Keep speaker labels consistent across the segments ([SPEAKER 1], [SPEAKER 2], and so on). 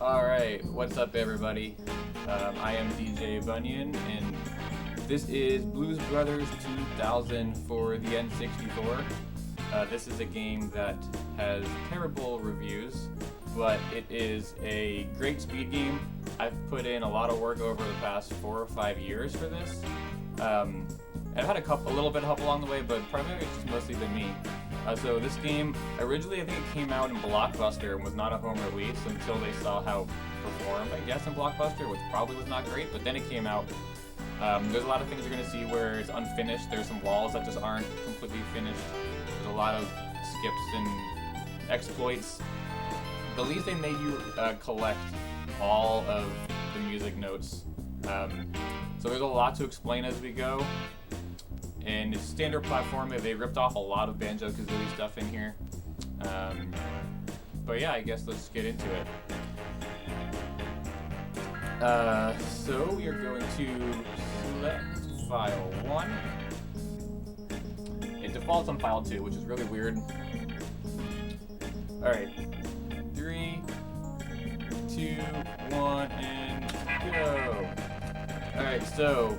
[SPEAKER 1] Alright, what's up everybody? I am djbunyan, and this is Blues Brothers 2000 for the N64. This is a game that has terrible reviews, but it is a great speed game. I've put in a lot of work over the past 4 or 5 years for this. I've had a little bit of help along the way, but primarily it's just mostly been me. So this game, originally I think it came out in Blockbuster and was not a home release until they saw how it performed, I guess, in Blockbuster, which probably was not great, but then it came out. There's a lot of things you're going to see where it's unfinished. There's some walls that just aren't completely finished. There's a lot of skips and exploits. The least they made you collect all of the music notes. So there's a lot to explain as we go. And it's standard platforming. They ripped off a lot of Banjo-Kazooie stuff in here. But yeah, I guess let's get into it. So we are going to select file 1. It defaults on file 2, which is really weird. Alright. 3, 2, 1, and go! Alright, so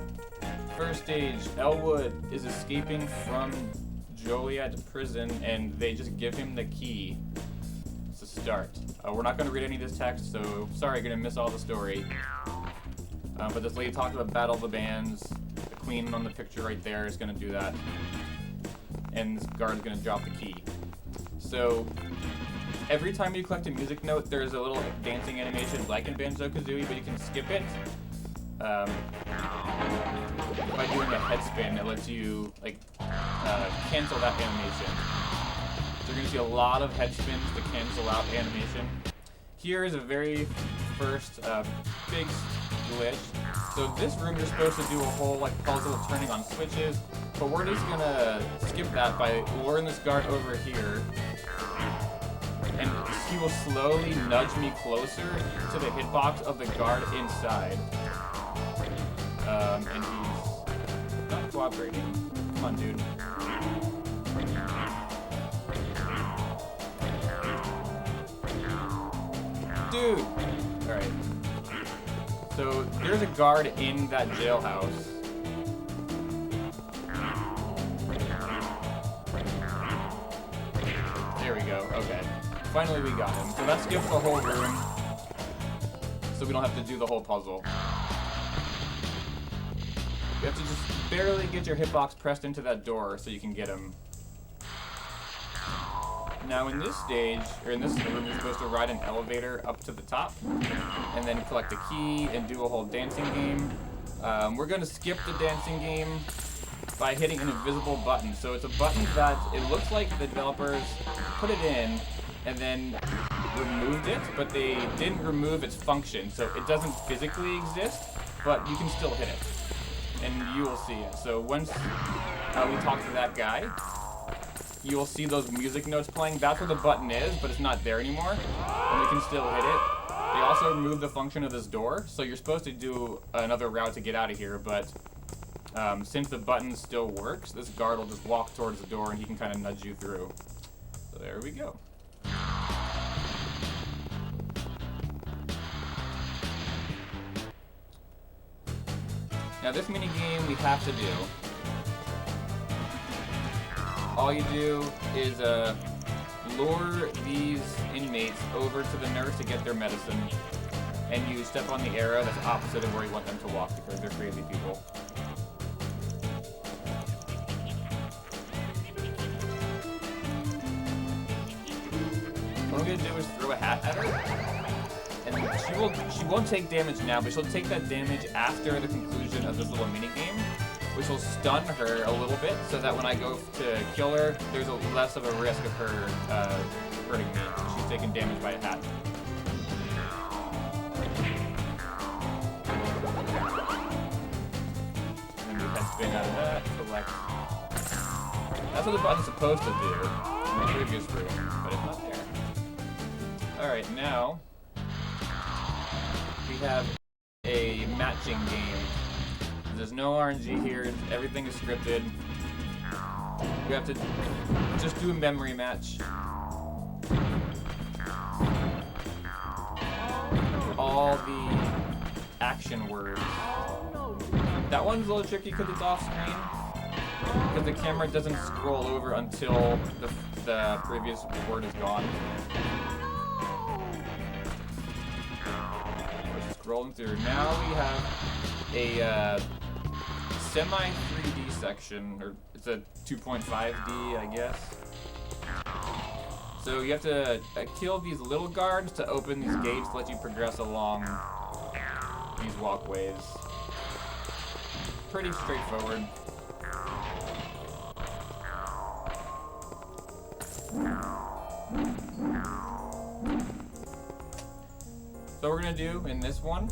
[SPEAKER 1] first stage, Elwood is escaping from Joliet prison, and they just give him the key to start. We're not going to read any of this text, so sorry, you're going to miss all the story. But this lady talks about Battle of the Bands. The queen on the picture right there is going to do that. And this guard is going to drop the key. So every time you collect a music note, there's a little dancing animation like in Banjo-Kazooie, but you can skip it. By doing a head spin, it lets you cancel that animation. So you're going to see a lot of head spins to cancel out animation. Here is a very first big glitch. So this room you're supposed to do a whole puzzle turning on switches, but we're just going to skip that by luring this guard over here, and he will slowly nudge me closer to the hitbox of the guard inside. And he's not cooperating. Come on, dude. Dude! Alright. So, there's a guard in that jailhouse. There we go, okay. Finally we got him. So that skips the whole room, so we don't have to do the whole puzzle. You have to just barely get your hitbox pressed into that door so you can get him. Now in this stage, or in this room, you're supposed to ride an elevator up to the top, and then collect a key and do a whole dancing game. We're going to skip the dancing game by hitting an invisible button. So it's a button that it looks like the developers put it in and then removed it, but they didn't remove its function. So it doesn't physically exist, but you can still hit it. And you will see it. So once we talk to that guy, you will see those music notes playing. That's where the button is, but it's not there anymore. And we can still hit it. They also removed the function of this door, so you're supposed to do another route to get out of here, but since the button still works, this guard will just walk towards the door and he can kind of nudge you through. So there we go. Now this mini game we have to do. All you do is lure these inmates over to the nurse to get their medicine, and you step on the arrow that's opposite of where you want them to walk because they're crazy people. What I'm gonna do is throw a hat at her. And she won't take damage now, but she'll take that damage after the conclusion of this little mini game, which will stun her a little bit, so that when I go to kill her, there's less of a risk of her hurting me. She's taking damage by a hat. And we head spin out of that. Select. That's what the button's supposed to do in the previous room, but it's not there. All right, now we have a matching game. There's no RNG here, everything is scripted. You have to just do a memory match. all the action words. That one's a little tricky because it's off screen. Because the camera doesn't scroll over until the previous word is gone. We're scrolling through. Now we have a semi-3D section, or it's a 2.5D, I guess. So you have to kill these little guards to open these gates to let you progress along these walkways. Pretty straightforward. So what we're gonna do in this one,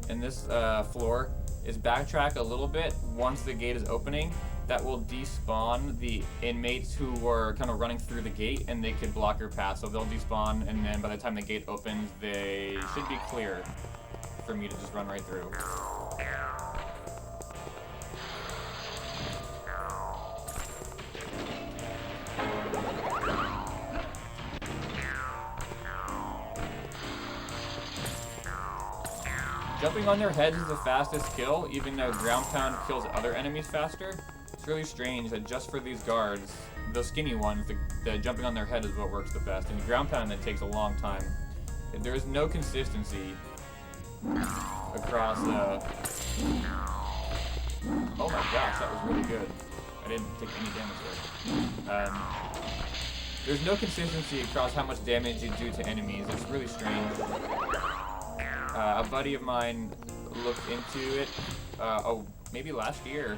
[SPEAKER 1] in this floor, is backtrack a little bit once the gate is opening. That will despawn the inmates who were kind of running through the gate, and they could block your path. So they'll despawn, and then by the time the gate opens, they should be clear for me to just run right through. Jumping on their heads is the fastest kill, even though ground pound kills other enemies faster. It's really strange that just for these guards, those skinny ones, the jumping on their head is what works the best. And ground pound, that takes a long time. There is no consistency across. Oh my gosh, that was really good. I didn't take any damage there. There's no consistency across how much damage you do to enemies. It's really strange. A buddy of mine looked into it, maybe last year,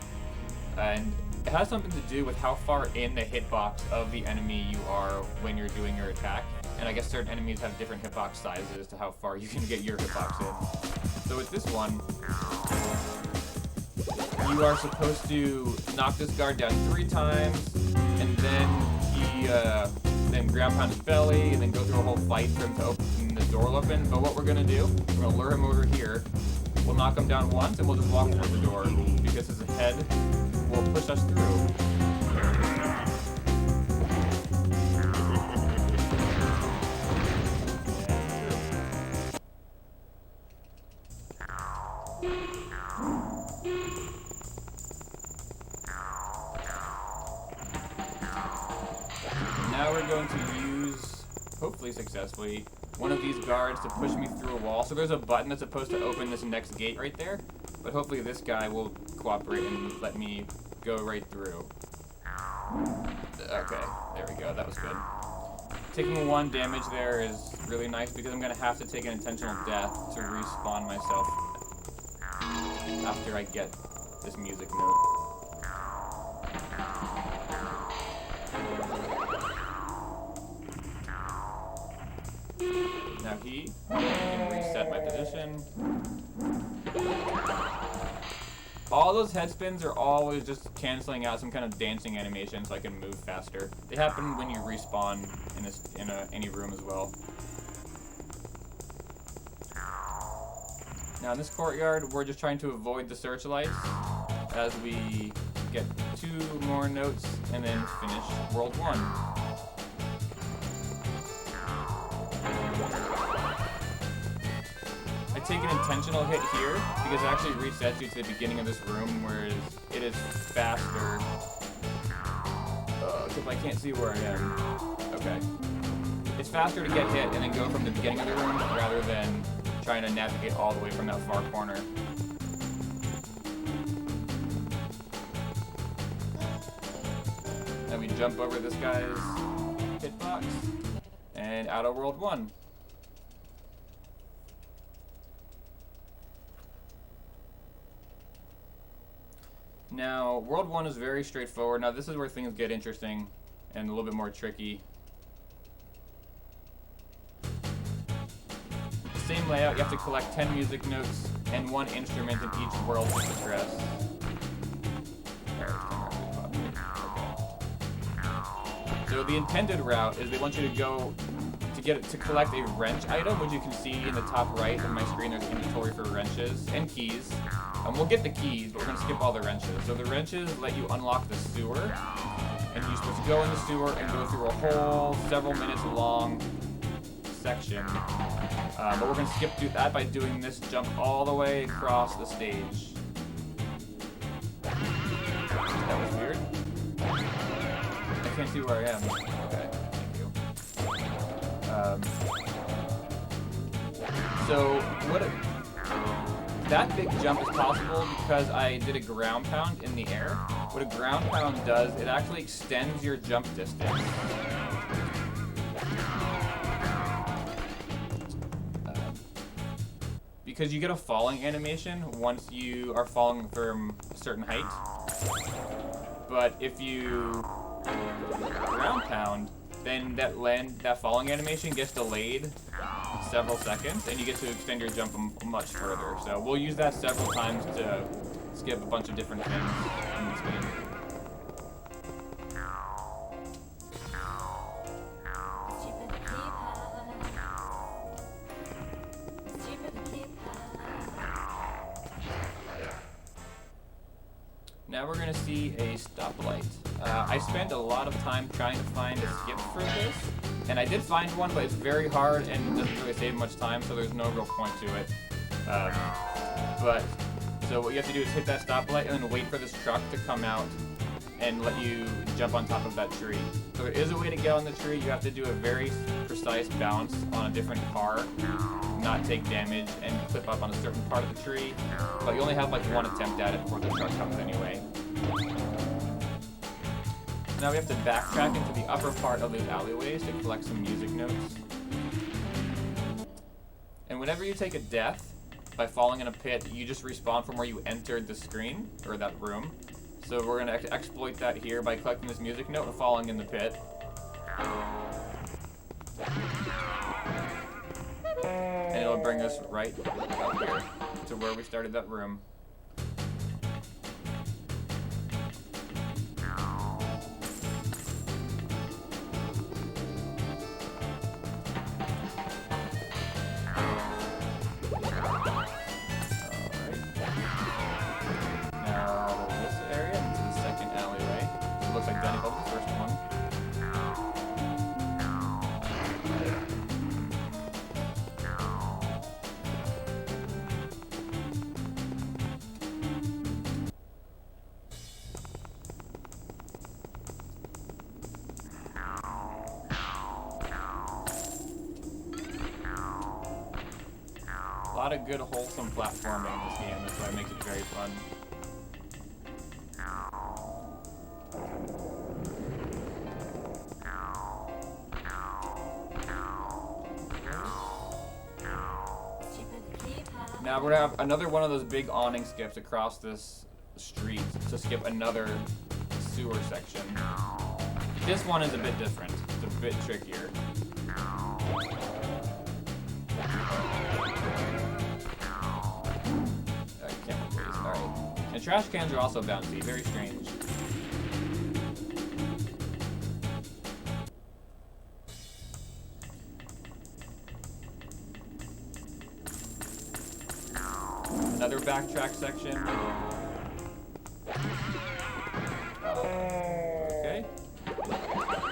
[SPEAKER 1] and it has something to do with how far in the hitbox of the enemy you are when you're doing your attack. And I guess certain enemies have different hitbox sizes to how far you can get your hitbox in. So with this one, you are supposed to knock this guard down 3 times, and then then ground pound his belly, and then go through a whole fight for him to open the door will open. But what we're gonna do, we're gonna lure him over here. We'll knock him down once, and we'll just walk through the door because his head will push us through. Now we're going to use, hopefully successfully, one of these guards to push me through a wall. So there's a button that's supposed to open this next gate right there, but hopefully this guy will cooperate and let me go right through. Okay, there we go, that was good. Taking 1 damage there is really nice because I'm gonna have to take an intentional death to respawn myself after I get this music note. Now he can reset my position. All those head spins are always just canceling out some kind of dancing animation so I can move faster. They happen when you respawn in any room as well. Now in this courtyard, we're just trying to avoid the searchlights as we get 2 more notes and then finish World 1. I take an intentional hit here because it actually resets you to the beginning of this room, whereas it is faster. If I can't see where I am. Okay. It's faster to get hit and then go from the beginning of the room rather than trying to navigate all the way from that far corner. Then we jump over this guy's hitbox and out of World 1. Now, World 1 is very straightforward. Now, this is where things get interesting and a little bit more tricky. Same layout, you have to collect 10 music notes and 1 instrument in each world to address. So the intended route is they want you to go to collect a wrench item, which you can see in the top right of my screen. There's inventory for wrenches and keys. We'll get the keys, but we're going to skip all the wrenches. So the wrenches let you unlock the sewer, and you're supposed to go in the sewer and go through a whole several minutes long section. But we're going to skip through that by doing this jump all the way across the stage. That was weird. I can't see where I am. Okay, thank you. So that big jump is possible because I did a ground pound in the air. What a ground pound does, it actually extends your jump distance. Because you get a falling animation once you are falling from a certain height. But if you ground pound, then that falling animation gets delayed several seconds, and you get to extend your jump much further. So we'll use that several times to skip a bunch of different things in this game. Now we're going to see a stoplight. I spent a lot of time trying to find a skip for this, and I did find one, but it's very hard and doesn't really save much time, so there's no real point to it. So what you have to do is hit that stoplight and then wait for this truck to come out and let you jump on top of that tree. So there is a way to get on the tree. You have to do a very precise bounce on a different car, not take damage, and clip up on a certain part of the tree. But you only have like one attempt at it before the truck comes anyway. Now we have to backtrack into the upper part of these alleyways to collect some music notes. And whenever you take a death by falling in a pit, you just respawn from where you entered the screen, or that room. So we're going to exploit that here by collecting this music note and falling in the pit. And it'll bring us right up here to where we started that room. Looks like Bandicoot, the first one. A lot of good wholesome platforming in this game, that's why it makes it very fun. Now we're gonna have another one of those big awning skips across this street to skip another sewer section. This one is a bit different. It's a bit trickier. I can't believe this. Alright. And trash cans are also bouncy. Very strange. Another backtrack section. Okay.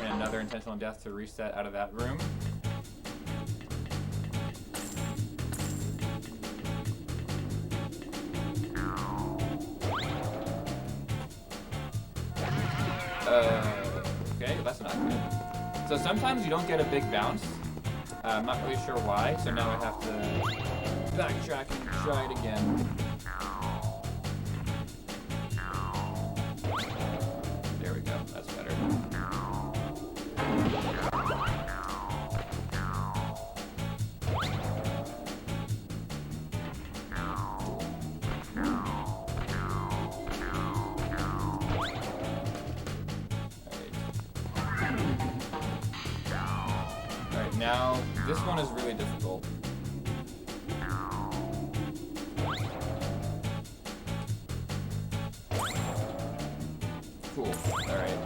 [SPEAKER 1] And another intentional death to reset out of that room. Okay, that's not good. So sometimes you don't get a big bounce. I'm not really sure why, so now I have to backtrack and try it again. There we go, that's better. Alright, now this one is really difficult. Cool. Alright.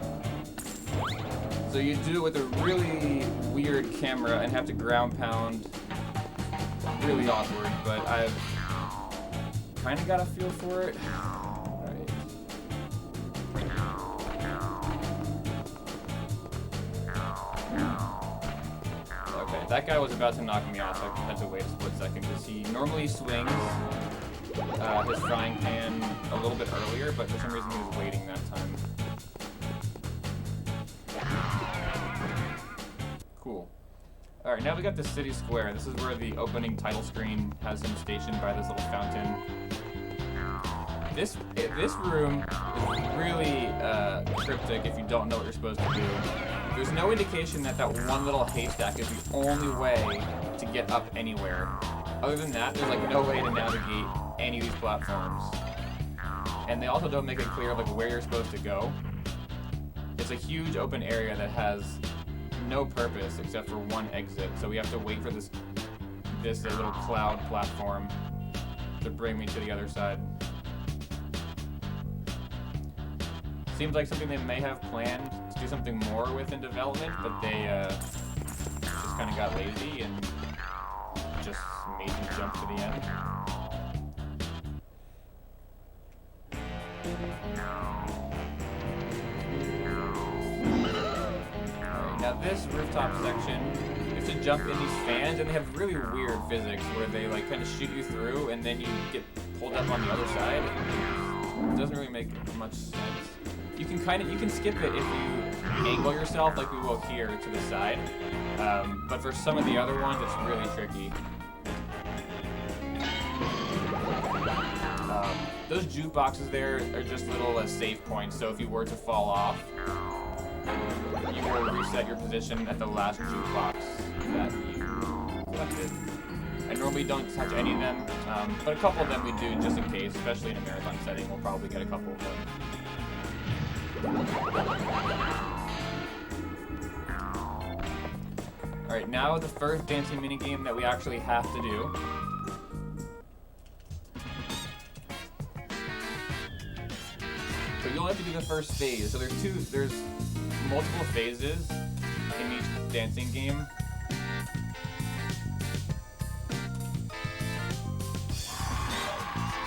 [SPEAKER 1] So you do it with a really weird camera and have to ground pound. Really awkward, but I've kind of got a feel for it. Alright. Okay. That guy was about to knock me off, so I had to wait a split second because he normally swings his frying pan a little bit earlier, but for some reason he was waiting that time. Cool. Alright, now we got the city square. This is where the opening title screen has him stationed by this little fountain. This room is really cryptic if you don't know what you're supposed to do. There's no indication that that one little haystack is the only way to get up anywhere. Other than that, there's like no way to navigate any of these platforms. And they also don't make it clear like where you're supposed to go. It's a huge open area that has no purpose except for one exit. So we have to wait for this little cloud platform to bring me to the other side. Seems like something they may have planned to do something more with in development, but they just kind of got lazy and just made you jump to the end. Alright, now this rooftop section, you have to jump in these fans, and they have really weird physics where they like kind of shoot you through, and then you get pulled up on the other side. It doesn't really make much sense. You can skip it if you angle yourself like we will here to the side, but for some of the other ones it's really tricky. Those jukeboxes there are just little save points, so if you were to fall off, you will reset your position at the last jukebox that you collected. I normally don't touch any of them, but a couple of them we do just in case, especially in a marathon setting. We'll probably get a couple of them. Alright, now the first dancing minigame that we actually have to do. So you only have to do the first phase. So there's multiple phases in each dancing game.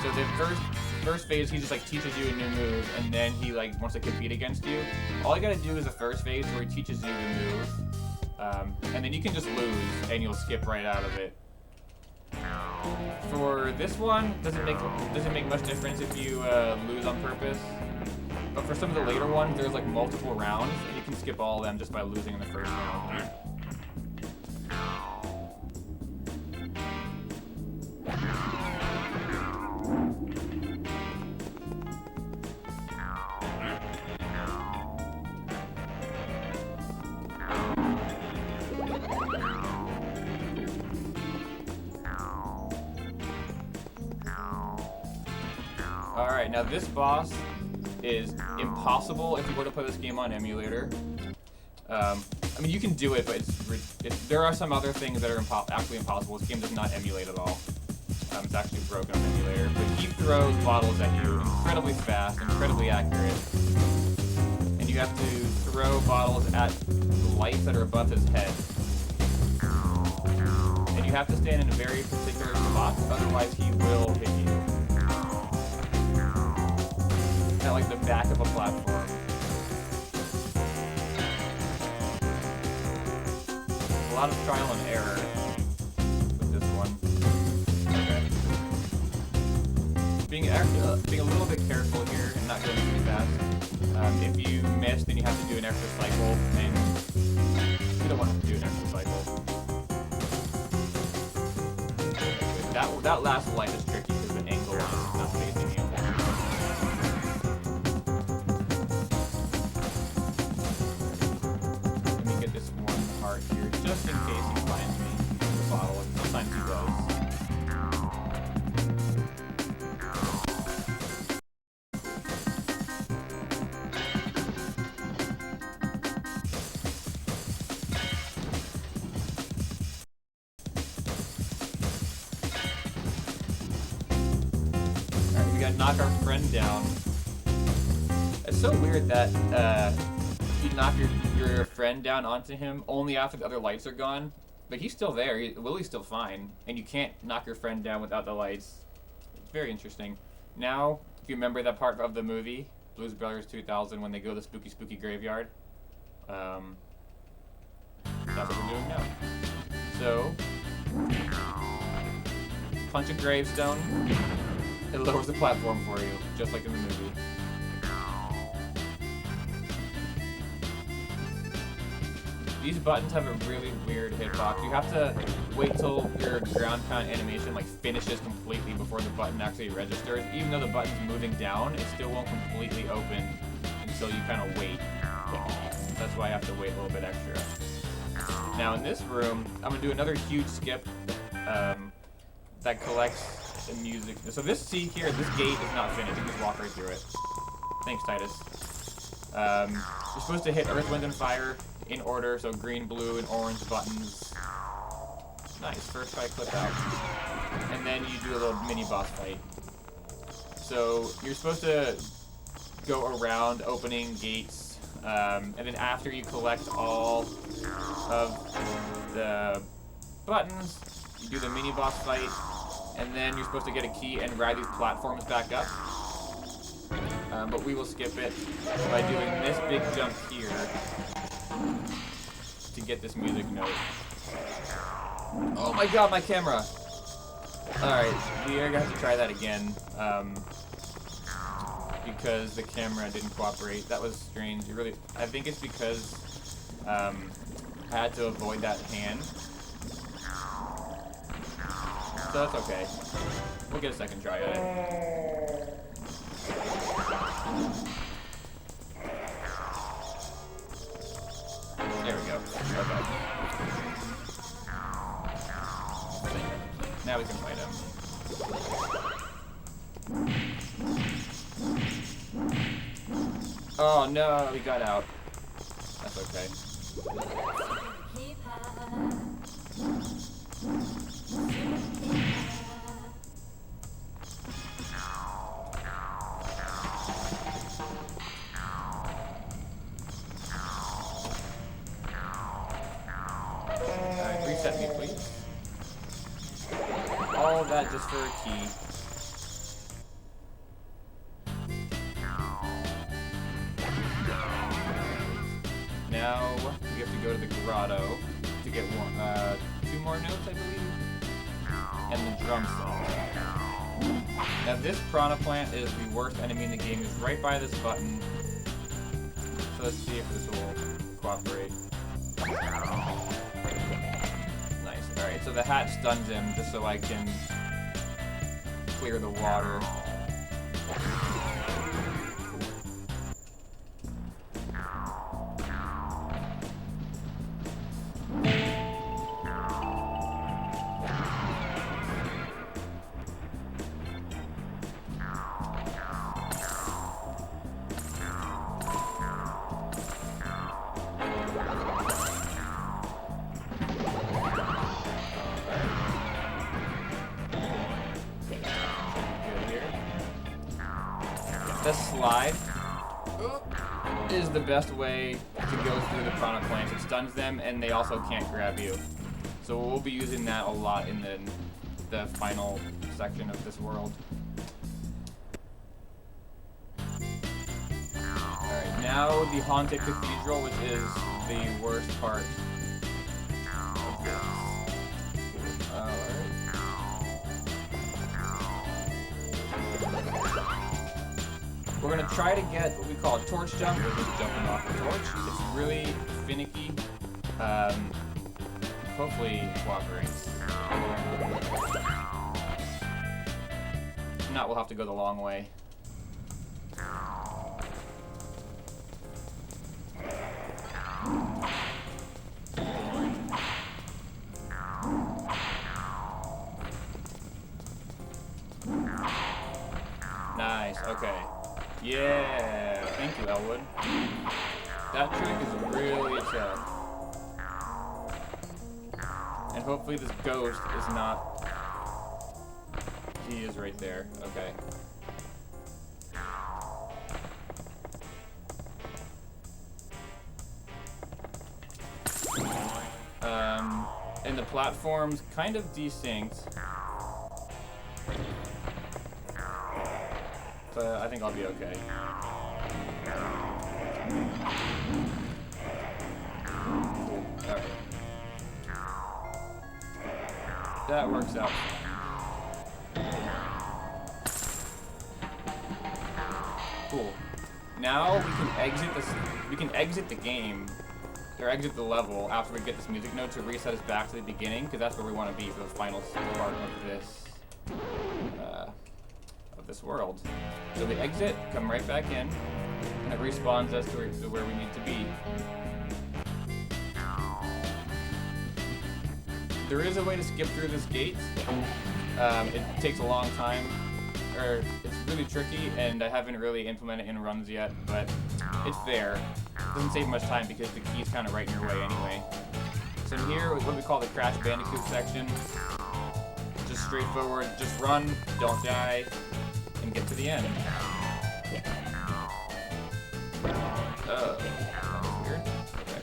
[SPEAKER 1] So the first phase, he just like teaches you a new move, and then he like wants to compete against you. All you gotta do is the first phase where he teaches you the move, and then you can just lose, and you'll skip right out of it. For this one, doesn't make much difference if you lose on purpose. But for some of the later ones, there's like multiple rounds, and you can skip all of them just by losing in the first round. Alright, now this boss is impossible if you were to play this game on emulator. I mean, you can do it, but there are some other things that are actually impossible. This game does not emulate at all. It's actually broken on emulator. But he throws bottles at you incredibly fast, incredibly accurate. And you have to throw bottles at the lights that are above his head. And you have to stand in a very particular spot, otherwise he will hit you. At like the back of a platform. A lot of trial and error with this one. Okay. Being a little bit careful here and not going too fast. If you miss, then you have to do an extra cycle, and you don't want to do an extra cycle. That last light is tricky because the angle is not facing you. Here, just in case he finds me with the bottle, and sometimes he does. Alright, we gotta knock our friend down. It's so weird that you knock your friend down onto him only after the other lights are gone, but he's still there. Willie's still fine, and you can't knock your friend down without the lights. It's very interesting. Now, if you remember that part of the movie, Blues Brothers 2000, when they go to the spooky, spooky graveyard, that's what we're doing now. So, punch a gravestone, it lowers the platform for you, just like in the movie. These buttons have a really weird hitbox. You have to wait till your ground pound animation like finishes completely before the button actually registers. Even though the button's moving down, it still won't completely open until you kind of wait. That's why I have to wait a little bit extra. Now in this room, I'm gonna do another huge skip that collects the music. So this here, this gate is not finished. You can just walk right through it. Thanks, Titus. You're supposed to hit Earth, Wind, and Fire in order, so green, blue, and orange buttons. Nice, first try clip out. And then you do a little mini boss fight. So you're supposed to go around opening gates, and then after you collect all of the buttons, you do the mini boss fight, and then you're supposed to get a key and ride these platforms back up. But we will skip it by doing this big jump here to get this music note. Oh my god, my camera! Alright, we are going to have to try that again, because the camera didn't cooperate. That was strange. I think it's because I had to avoid that hand. So that's okay. We'll get a second try at it. There we go. Okay. Now we can fight him. Oh no, we got out. That's okay. Alright, reset me, please. All that just for a key. Now we have to go to the grotto to get one, 2 more notes, I believe, and the drum set. Now this piranha plant is the worst enemy in the game. It's right by this button. So let's see if this will cooperate. Nice. Alright, so the hat stuns him just so I can clear the water. The slide is the best way to go through the piranha plants. It stuns them, and they also can't grab you. So we'll be using that a lot in the final section of this world. Alright, now the Haunted Cathedral, which is the worst part of this. Alright. We're gonna try to get what we call a torch jump, which is jumping off the torch. It's really finicky. Hopefully it cooperates. If not, we'll have to go the long way. Nice, okay. Yeah, thank you, Elwood. That trick is really tough. And hopefully this ghost is not... He is right there, okay. And the platform's kind of desynced. But I think I'll be okay. Alright. That works out. Cool. Now we can exit the game, or exit the level after we get this music note to reset us back to the beginning, because that's where we want to be for the final part of this world. So we exit, come right back in, and it respawns us to where we need to be. There is a way to skip through this gate. It takes a long time, or it's really tricky, and I haven't really implemented it in runs yet, but it's there. It doesn't save much time because the key's kind of right in your way anyway. So here is what we call the Crash Bandicoot section. Just straightforward, just run, don't die, and get to the end. Oh, that's weird. Okay.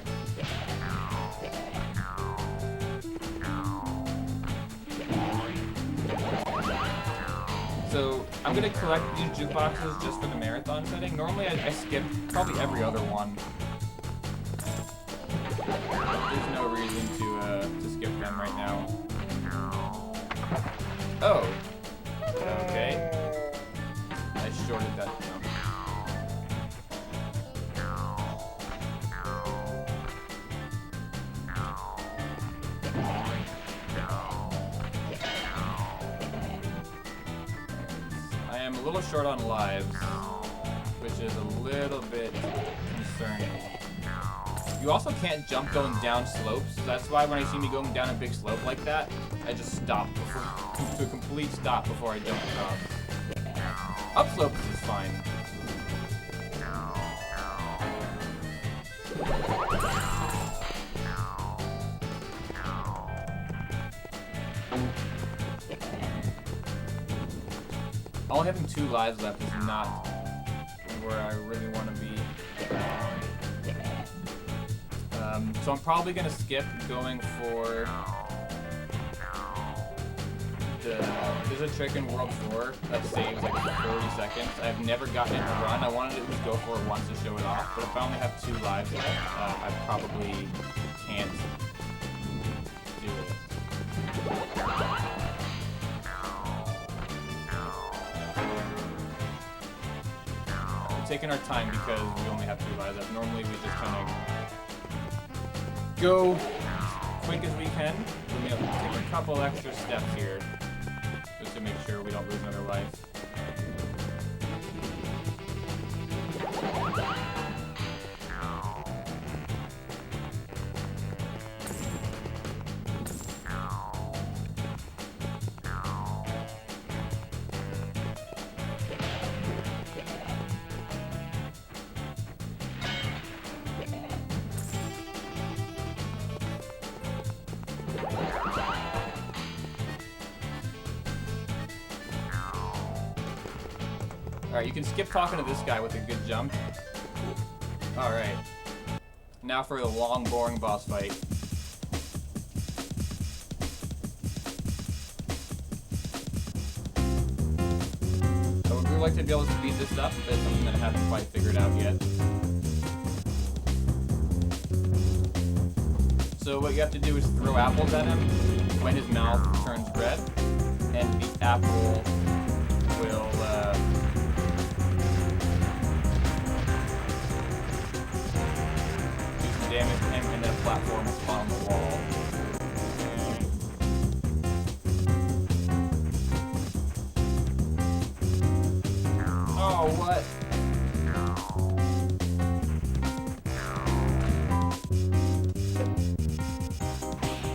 [SPEAKER 1] So I'm gonna collect these jukeboxes just for the marathon setting. Normally I skip probably every other one. There's no reason to skip them right now. Oh. Okay. I shorted that jump. I am a little short on lives, which is a little bit concerning. You also can't jump going down slopes, so that's why when I see me going down a big slope like that, I just stop to a complete stop before I jump across. Up slopes is fine. Only having 2 lives left is not where I really want to be. So I'm probably going to skip going for there's a trick in World 4 that saves like 40 seconds. I've never gotten it to run. I wanted to just go for it once to show it off, but if I only have 2 lives left, I probably can't do it. We're taking our time because we only have 2 lives left. Normally we just kind of go quick as we can. We're going to take a couple extra steps here just to make sure we don't lose another life. Alright, you can skip talking to this guy with a good jump. Alright. Now for the long, boring boss fight. I would really like to be able to speed this up, but it's something that I haven't quite figured out yet. So what you have to do is throw apples at him when his mouth turns red, and the apple will damage to him, and then a platform will spawn on the wall. Oh, what?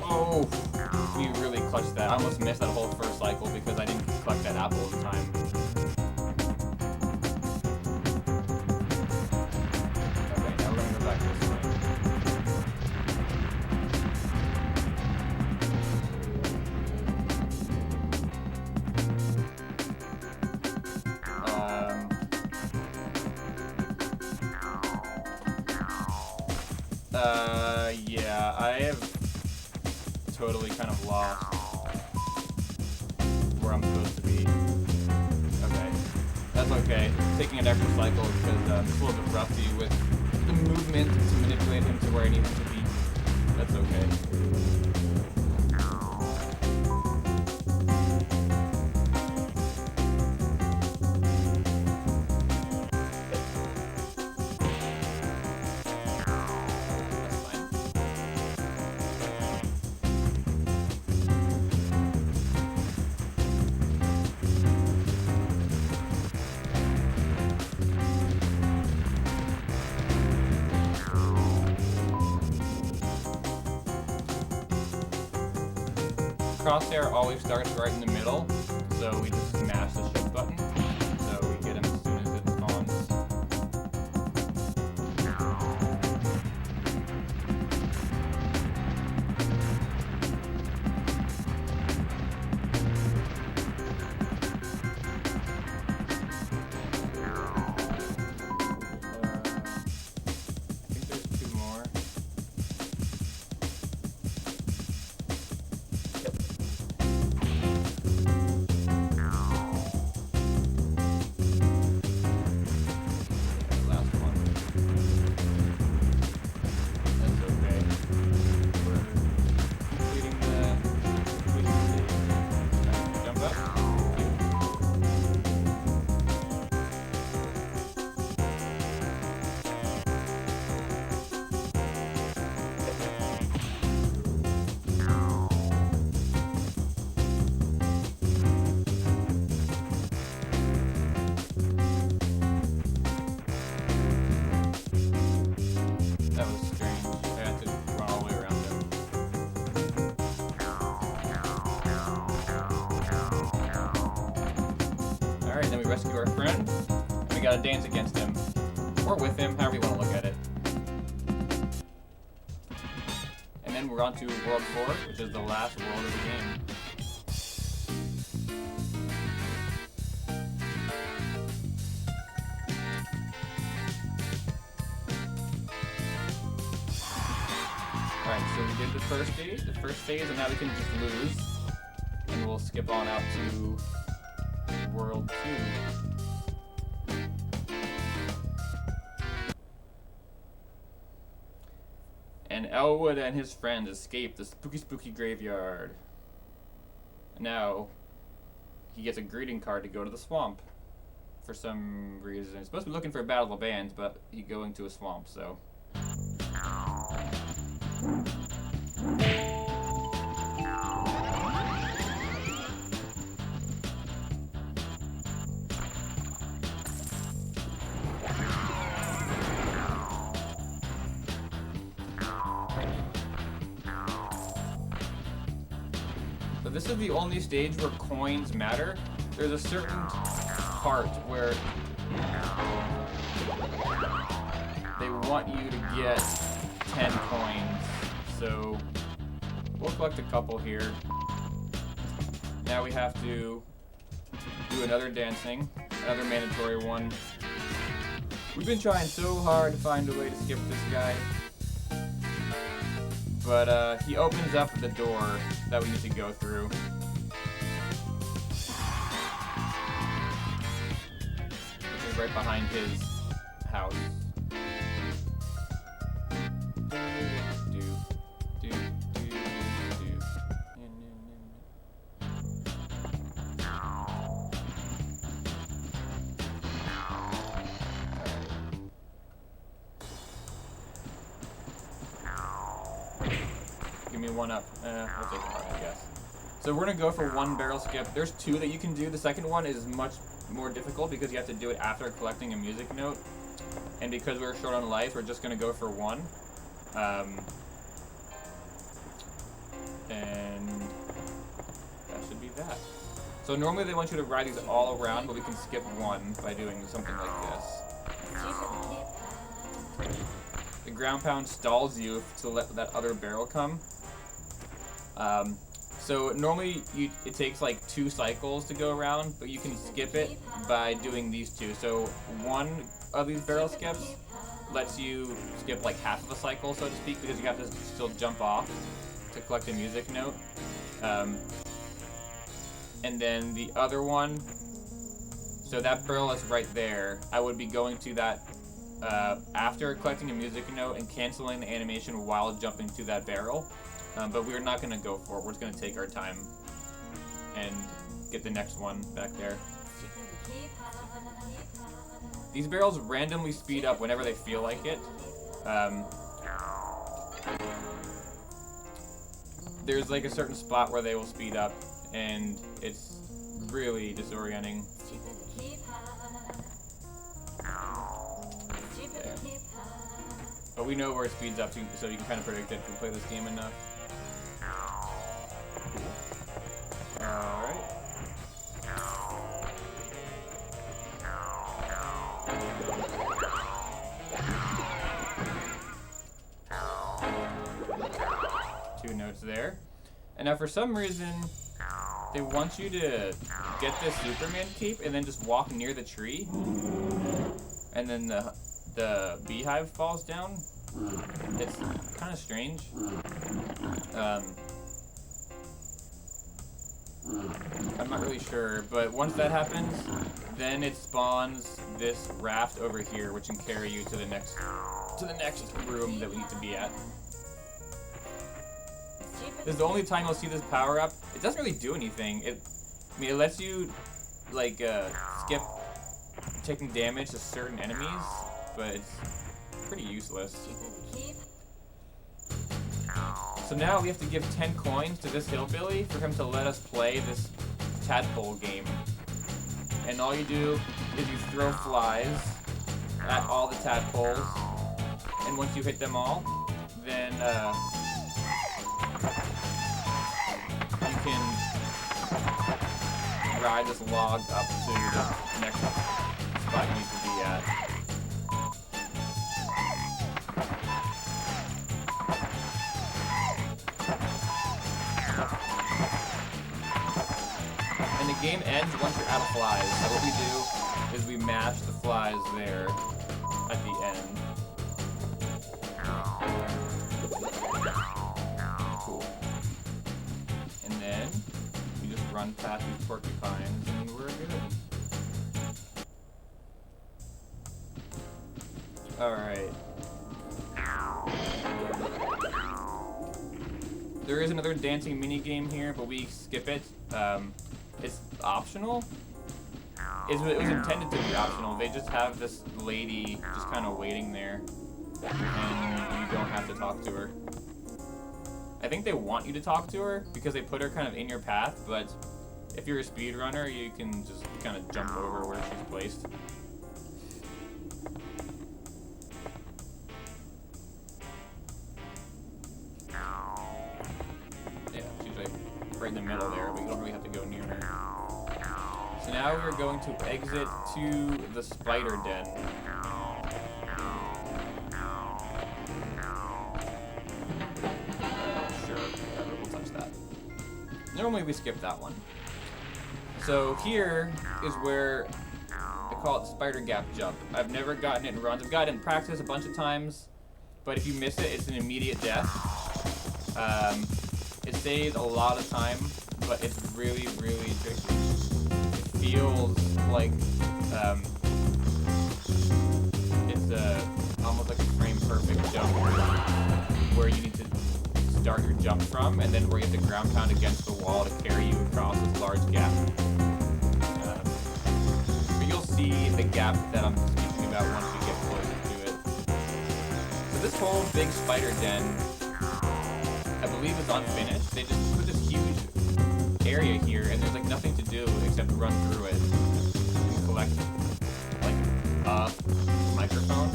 [SPEAKER 1] Oh, we really clutched that. I almost missed that whole first cycle because I didn't collect that apple in time. Yeah, I have totally kind of lost where I'm supposed to be. Okay, that's okay. Taking an extra cycle because it's a little bit rusty with the movement to manipulate him to where I need him to be. That's okay. crosshair always starts right in the middle, so we just smash the shift button, so we get him as soon as it spawns. I think there's 2 more. Last one. That's okay. We're completing the jump up. That was strange. I had to run all the way around him. Alright, then we rescue our friend, and we gotta dance against him. Or with him, however you want to look at it. And then we're on to World 4, which is the last world of the game. Alright, so we did the first phase, and now we can just lose. And we'll skip on out to World 2. And Elwood and his friends escape the spooky graveyard. Now, he gets a greeting card to go to the swamp. For some reason. He's supposed to be looking for a battle of the bands, but he's going to a swamp, so... So this is the only stage where coins matter. There's a certain part where they want you to get 10 coins. So we'll collect a couple here. Now we have to do another dancing, another mandatory one. We've been trying so hard to find a way to skip this guy. But he opens up the door that we need to go through. Which is right behind his house. Give me one up. We'll take one, I guess. So we're gonna go for one barrel skip. There's 2 that you can do. The second one is much more difficult because you have to do it after collecting a music note. And because we're short on life, we're just gonna go for one. And that should be that. So normally they want you to ride these all around, but we can skip one by doing something like this. The ground pound stalls you to let that other barrel come. So normally it takes like 2 cycles to go around, but you can skip it by doing these 2. So one of these barrel skips lets you skip like half of a cycle, so to speak, because you have to still jump off to collect a music note. And then the other one, so that barrel is right there. I would be going to that after collecting a music note and canceling the animation while jumping to that barrel. But we're not going to go for it. We're just going to take our time and get the next one back there. These barrels randomly speed up whenever they feel like it. There's like a certain spot where they will speed up, and it's really disorienting. There. But we know where it speeds up to, so you can kind of predict it if you play this game enough. 2 notes there. And now for some reason, they want you to get this Superman cape and then just walk near the tree. And then the beehive falls down. It's kind of strange. I'm not really sure, but once that happens, then it spawns this raft over here, which can carry you to the next room that we need to be at. This is the only time you'll see this power up. It doesn't really do anything. It lets you like skip taking damage to certain enemies, but it's pretty useless. So now we have to give 10 coins to this hillbilly for him to let us play this Tadpole Game. And all you do is you throw flies at all the tadpoles, and once you hit them all, then you can ride this log up to the next spot you need to be at. And the game ends once you're out of flies. So what we do is we mash the flies there at the end. Cool. And then we just run past these porcupines and we're good. Alright. There is another dancing mini game here, but we skip it. It's optional. It was intended to be optional. They just have this lady just kind of waiting there, and you don't have to talk to her. I think they want you to talk to her because they put her kind of in your path, but if you're a speedrunner, you can just kind of jump over where she's placed. Right in the middle there, but you don't really have to go near her. So now we're going to exit to the spider den. Sure, whatever, we'll touch that. Normally we skip that one. So here is where I call it the spider gap jump. I've never gotten it in runs. I've gotten it in practice a bunch of times, but if you miss it, it's an immediate death. It saves a lot of time, but it's really, really tricky. It feels like it's almost like a frame-perfect jump where you need to start your jump from, and then where you have to ground pound against the wall to carry you across this large gap. But you'll see the gap that I'm speaking about once you get closer to it. So this whole big spider den, I believe it's unfinished. They just put this huge area here, and there's like nothing to do except run through it and collect like a microphone.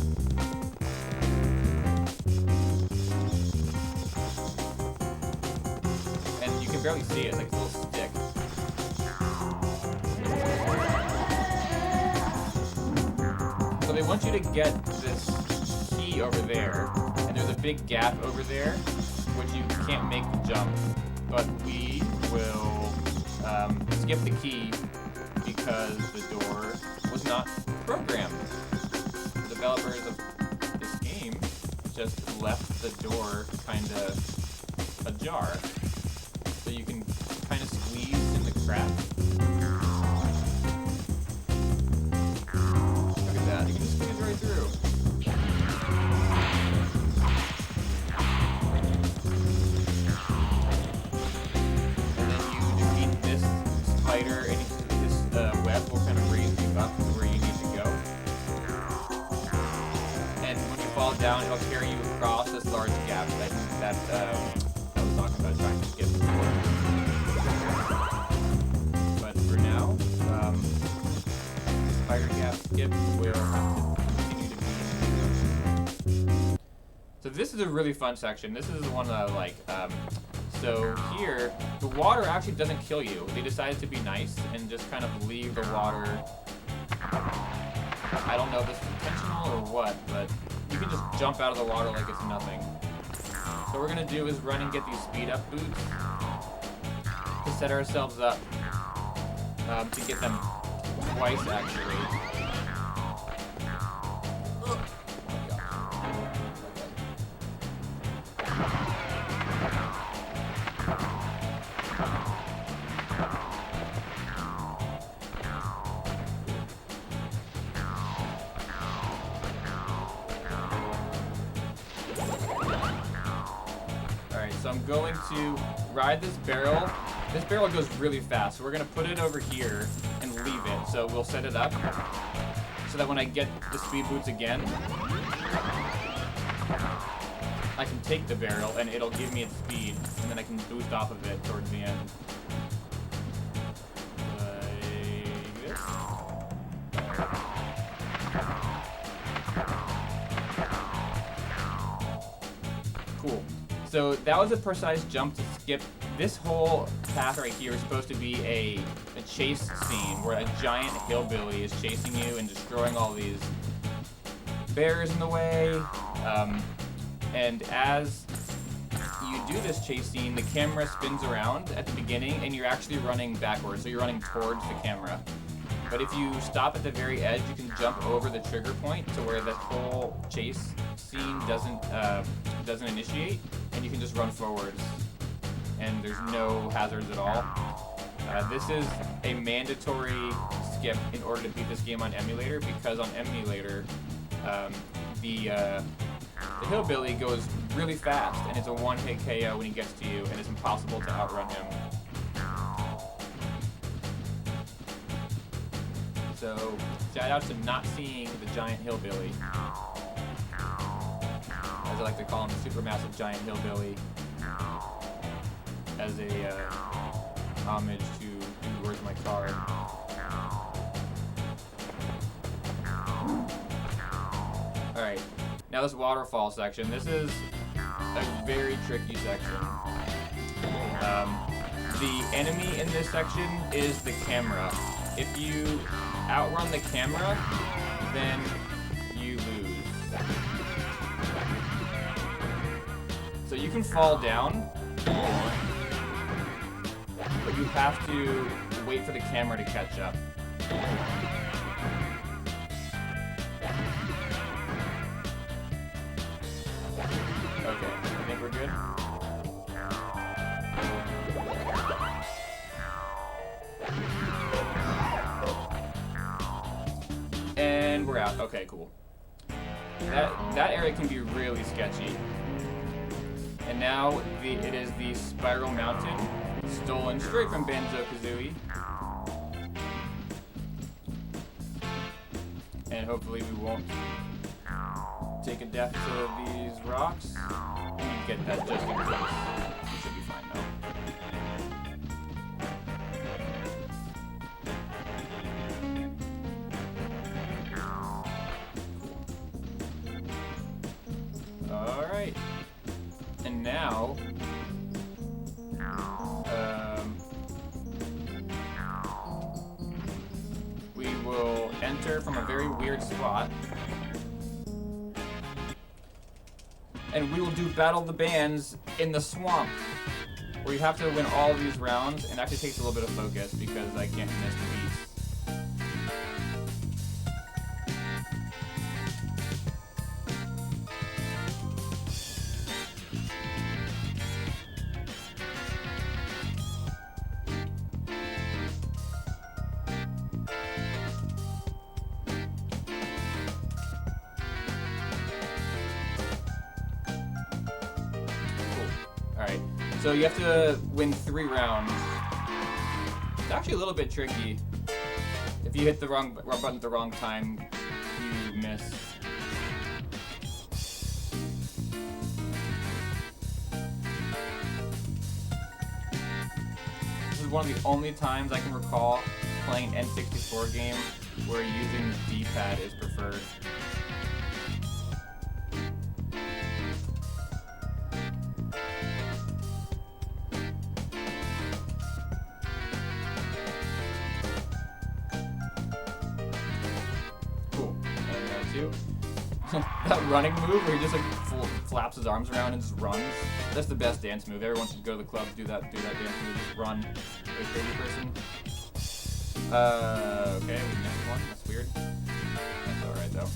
[SPEAKER 1] And you can barely see it. It's like a little stick. So they want you to get this key over there, and there's a big gap over there, which you can't make the jump, but we will skip the key because the door was not programmed. The developers of this game just left the door kind of ajar, so you can kind of squeeze in the crack. Look at that, you can just squeeze right through. And this web will kind of raise you up to where you need to go. And when you fall down, it'll carry you across this large gap that I was talking about trying to skip before. But for now, spider gap skip will have to continue to be. So this is a really fun section. This is the one that I like. So here, the water actually doesn't kill you. They decided to be nice and just kind of leave the water. I don't know if it's intentional or what, but you can just jump out of the water like it's nothing. So So what we're gonna do is run and get these speed up boots to set ourselves up to get them twice actually. So I'm going to ride this barrel. This barrel goes really fast, so we're going to put it over here and leave it. So we'll set it up so that when I get the speed boots again, I can take the barrel and it'll give me its speed, and then I can boost off of it towards the end. Like this. Cool. So that was a precise jump to skip. This whole path right here is supposed to be a chase scene where a giant hillbilly is chasing you and destroying all these bears in the way. And as you do this chase scene, the camera spins around at the beginning and you're actually running backwards, so you're running towards the camera. But if you stop at the very edge, you can jump over the trigger point to where the whole chase scene doesn't initiate, and you can just run forwards, and there's no hazards at all. This is a mandatory skip in order to beat this game on emulator, because on emulator, the hillbilly goes really fast, and it's a one-hit KO when he gets to you, and it's impossible to outrun him. So, shout out to not seeing the giant hillbilly. As I like to call him, the supermassive giant hillbilly. As a homage to Where's My Car. Alright, now this waterfall section. This is a very tricky section. The enemy in this section is the camera. If you outrun the camera, then you lose. So you can fall down, but you have to wait for the camera to catch up. Okay, I think we're good. And we're out. Okay, cool. That area can be really sketchy. And now it is the Spiral Mountain, stolen straight from Banjo-Kazooie. And hopefully we won't take a death to these rocks. We need to get that just in case. We should be fine though. Alright. And now, we will enter from a very weird spot. And we will do Battle of the Bands in the swamp, where you have to win all of these rounds, and it actually takes a little bit of focus because I can't miss the beats. Alright, so you have to win 3 rounds. It's actually a little bit tricky. If you hit the wrong button at the wrong time, you miss. This is one of the only times I can recall playing an N64 game where using the D-pad is preferred. That running move where you're just like claps his arms around and just runs. That's the best dance move. Everyone should go to the club, do that dance move, just run like a crazy person. Okay, we missed one. That's weird. That's alright though.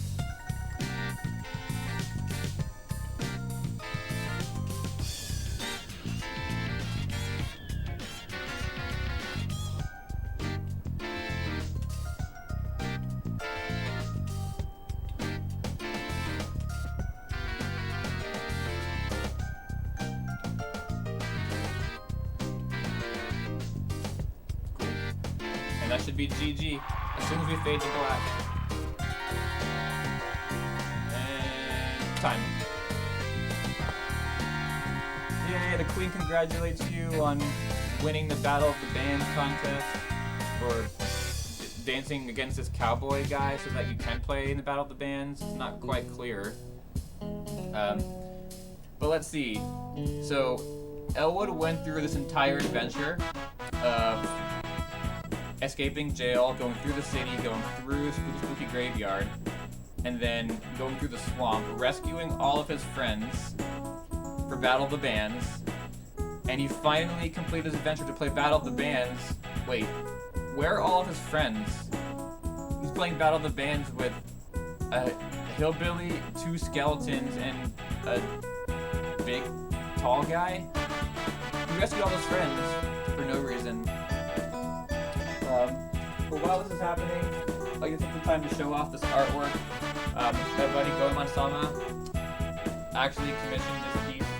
[SPEAKER 1] That should be GG as soon as we fade to black. And time. Yay, the Queen congratulates you on winning the Battle of the Bands contest for dancing against this cowboy guy so that you can play in the Battle of the Bands. It's not quite clear. But let's see. So, Elwood went through this entire adventure of escaping jail, going through the city, going through Spooky Graveyard, and then going through the swamp, rescuing all of his friends for Battle of the Bands, and he finally completed his adventure to play Battle of the Bands. Wait, where are all of his friends? He's playing Battle of the Bands with a hillbilly, 2 skeletons, and a big, tall guy? He rescued all those friends for no reason. But while this is happening, I'd like to take the time to show off this artwork. My buddy Goemon Sama actually commissioned this piece.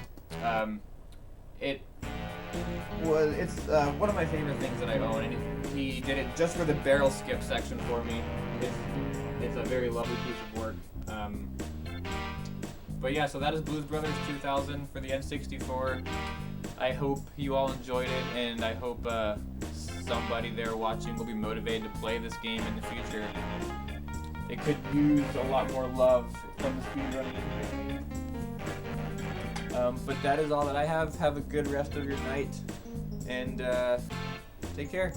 [SPEAKER 1] It's one of my favorite things that I own, and he did it just for the barrel skip section for me. It's a very lovely piece of work. But yeah, so that is Blues Brothers 2000 for the N64. I hope you all enjoyed it, and I hope somebody there watching will be motivated to play this game in the future. It could use a lot more love from the speedrunning community. But that is all that I have. Have a good rest of your night, and take care.